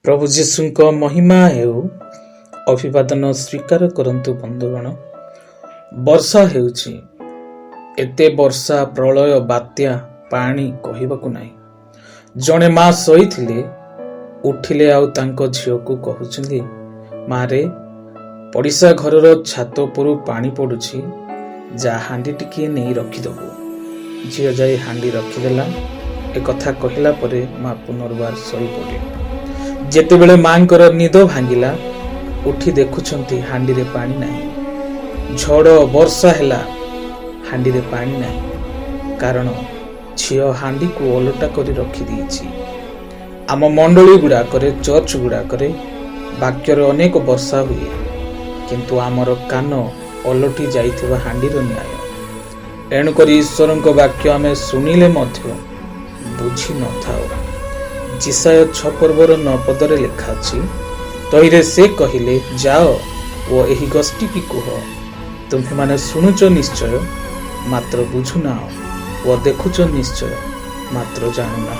प्रभु जीशुଙ୍କ महिमा हेउ अभिवादन स्वीकार करंतु बंधुगण। वर्षा हेउछि एते वर्षा प्रलय बात्या पानी कहबाकू नाही। जणे माँ शोइथिले उठिले आउ तांको झियोकू कहउछन्ती मारे पड़िसा घरर छात उपरु पानी पड़ुछि जा हांडी टिके नहीं रखिदबु। झियो जाई हांडी रखिदेला। ए कथा कहिला परे माँ पुनर्बार शोई पड़े। जेतेबेले मांकर निद भांगिला उठी देखुछंती हांडी रे पानी नाही। झड़ वर्षा हेला हांडी रे पानी नाही कारण झियो हांडी को ओलटा करी रखी दीछि। आम मंडली गुड़ाकरे चर्च गुड़ाकरे वाक्यर अनेक वर्षा हुए किंतु आमर कान ओलटी जाइथिबा हांडीर न्याय। एणुकरी ईश्वरଙ୍କ वाक्य आमे सुनिले मध्य बुझी न थाओ। जिसाय 6 पर्वर 9 पदरे लिखा अछि तहिरे से कहिले जाओ ओ एही गोष्ठी की कुह तुम्हे माने सुनुच निश्चय मात्र बुझु ना ओ देखुच निश्चय मात्र जानु ना।